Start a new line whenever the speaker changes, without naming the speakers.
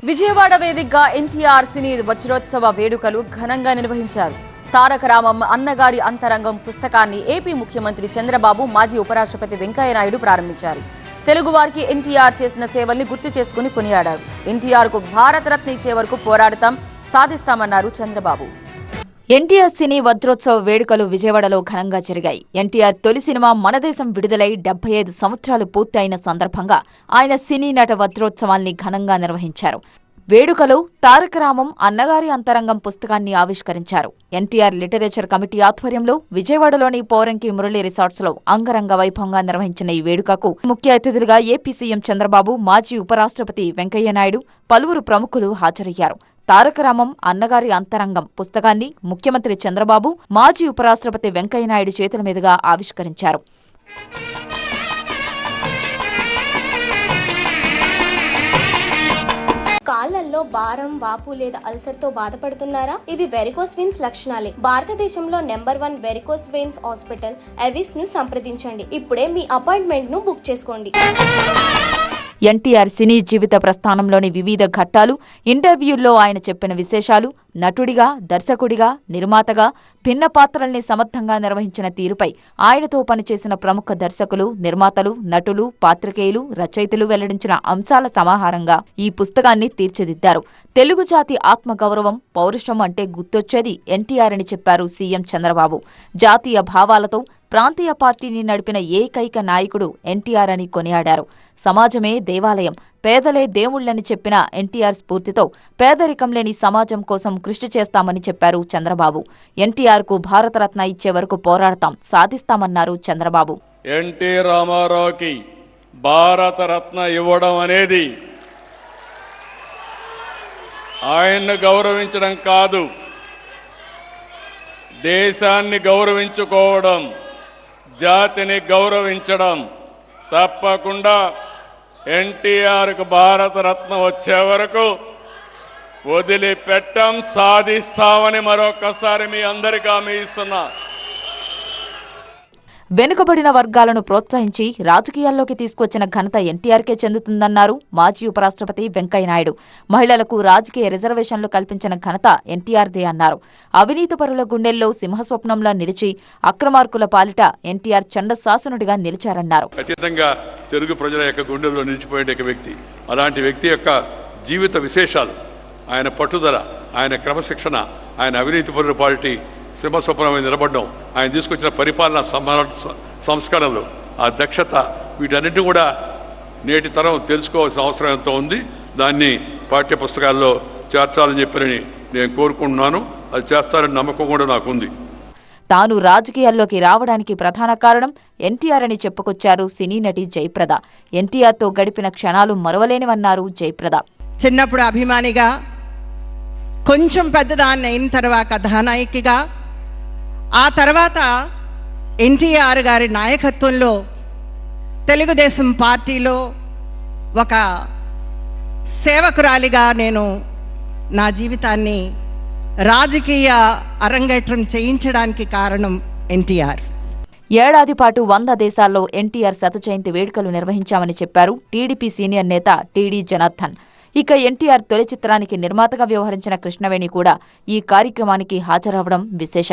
విజయవాడ వేదికగా ఎన్టీఆర్ సినీ వజ్రోత్సవ వేడుకలు ఘనంగా నిర్వహించారు. తారక రామం అన్నగారి అంతరంగం పుస్తకాన్ని ఏపీ ముఖ్యమంత్రి చంద్రబాబు, మాజీ ఉపరాష్ట్రపతి వెంకయ్యనాయుడు ప్రారంభించారు. తెలుగువారికి ఎన్టీఆర్ చేసిన సేవల్ని గుర్తు చేసుకుని కొనియాడారు. ఎన్టీఆర్కు భారతరత్న ఇచ్చే వరకు పోరాడతాం, సాధిస్తామన్నారు చంద్రబాబు. ఎన్టీఆర్ సినీ వజ్రోత్సవ వేడుకలు విజయవాడలో ఘనంగా జరిగాయి. ఎన్టీఆర్ తొలి సినిమా మనదేశం విడుదలై 75 సంవత్సరాలు పూర్తి అయిన సందర్భంగా ఆయన సినీ నట వజ్రోత్సవాల్ని ఘనంగా నిర్వహించారు. వేడుకలో తారక రామం అన్నగారి అంతరంగం పుస్తకాన్ని ఆవిష్కరించారు. ఎన్టీఆర్ లిటరేచర్ కమిటీ ఆధ్వర్యంలో విజయవాడలోని పోరంకి మురళి రిసార్ట్స్లో అంగరంగ వైభవంగా నిర్వహించిన ఈ వేడుకకు ముఖ్య అతిథులుగా ఏపీ సీఎం చంద్రబాబు, మాజీ ఉపరాష్ట్రపతి వెంకయ్యనాయుడు, పలువురు ప్రముఖులు హాజరయ్యారు. తారక రామం అన్నగారి అంతరంగం పుస్తకాన్ని ముఖ్యమంత్రి చంద్రబాబు, మాజీ ఉపరాష్ట్రపతి వెంకయ్యనాయుడు చేతుల మీదుగా ఆవిష్కరించారు.
కాళ్లలో భారం, వాపు లేదా అల్సర్తో బాధపడుతున్నారా? ఇవి వెరికోస్ వెయిన్స్ లక్షణాలే. భారతదేశంలో number 1 varicose veins hospital Avis ను సంప్రదించండి. ఇప్పుడే మీ అపాయింట్మెంట్ ను బుక్ చేసుకోండి.
ఎన్టీఆర్ సినీ జీవిత ప్రస్థానంలోని వివిధ ఘట్టాలు, ఇంటర్వ్యూల్లో ఆయన చెప్పిన విశేషాలు, నటుడిగా, దర్శకుడిగా, నిర్మాతగా భిన్న పాత్రల్ని సమర్థంగా నిర్వహించిన తీరుపై ఆయనతో పనిచేసిన ప్రముఖ దర్శకులు, నిర్మాతలు, నటులు, పాత్రికేయులు, రచయితలు వెల్లడించిన అంశాల సమాహారంగా ఈ పుస్తకాన్ని తీర్చిదిద్దారు. తెలుగు జాతి ఆత్మగౌరవం, పౌరుషం అంటే గుర్తొచ్చేది ఎన్టీఆర్ అని చెప్పారు సీఎం చంద్రబాబు. జాతీయ భావాలతో ప్రాంతీయ పార్టీని నడిపిన ఏకైక నాయకుడు ఎన్టీఆర్ అని కొనియాడారు. సమాజమే దేవాలయం, పేదలే దేవుళ్లని చెప్పిన ఎన్టీఆర్ స్ఫూర్తితో పేదరికం లేని సమాజం కోసం కృషి చేస్తామని చెప్పారు చంద్రబాబు. ఎన్టీఆర్కు భారతరత్న ఇచ్చే వరకు పోరాడతాం, సాధిస్తామన్నారు చంద్రబాబు.
ఎన్టీ రామారావుకి భారతరత్న ఇవ్వడం అనేది ఆయన్ను గౌరవించడం కాదు, దేశాన్ని గౌరవించుకోవడం, జాతిని గౌరవించడం. తప్పకుండా ఎన్టీఆర్కు భారతరత్న వచ్చే వరకు వదిలిపెట్టం, సాధిస్తామని మరొకసారి మీ అందరికీ హామీ ఇస్తున్నా.
వెనుకబడిన వర్గాలను ప్రోత్సహించి రాజకీయాల్లోకి తీసుకొచ్చిన ఘనత ఎన్టీఆర్కే చెందుతుందన్నారు మాజీ ఉపరాష్ట్రపతి వెంకయ్యనాయుడు. మహిళలకు రాజకీయ రిజర్వేషన్లు కల్పించిన ఘనత ఎన్టీఆర్దే అన్నారు. అవినీతిపరుల గుండెల్లో సింహస్వప్నంలా నిలిచి అక్రమార్కుల పాలిట ఎన్టీఆర్ చండశాసనుడిగా నిలిచారన్నారు.
ఖచ్చితంగా తెలుగు ప్రజల యొక్క గుండెల్లో నిలిచిపోయే వ్యక్తి. అలాంటి వ్యక్తి యొక్క జీవిత విశేషాలు, ఆయన పట్టుదల, ఆయన క్రమశిక్షణ, ఆయన అవినీతిపరుల పాలిటీ సింహస్వప్నమై నిలబడడం, ఆయన తీసుకొచ్చిన పరిపాలన సంస్కరణలు, ఆ దక్షత, వీటన్నిటిని కూడా నేటి తరం తెలుసుకోవాల్సిన అవసరం ఎంతో ఉంది. దాన్ని పాఠ్య పుస్తకాల్లో చేర్చాలని చెప్పని నేను కోరుకుంటున్నాను. అది చేస్తారని నమ్మకం కూడా నాకుంది.
తాను రాజకీయాల్లోకి రావడానికి ప్రధాన కారణం ఎన్టీఆర్ అని చెప్పుకొచ్చారు సినీ నటి జయప్రద. ఎన్టీఆర్తో గడిపిన క్షణాలు మరవలేనివన్నారు జయప్రద.
చిన్నప్పుడు అభిమానిగా, కొంచెం పెద్దదాన్ని అయిన తర్వాత కథానాయికగా, ఆ తర్వాత ఎన్టీఆర్ గారి నాయకత్వంలో తెలుగుదేశం పార్టీలో ఒక సేవకురాలిగా నేను నా జీవితాన్ని రాజకీయ అరంగేట్రం చేయించడానికి కారణం ఎన్టీఆర్.
ఏడాది పాటు 100 దేశాల్లో ఎన్టీఆర్ శత జయంతి వేడుకలు నిర్వహించామని చెప్పారు టీడీపీ సీనియర్ నేత టీడీ జనార్దన్. ఇక ఎన్టీఆర్ తొలి చిత్రానికి నిర్మాతగా వ్యవహరించిన కృష్ణవేణి కూడా ఈ కార్యక్రమానికి హాజరవడం విశేషం.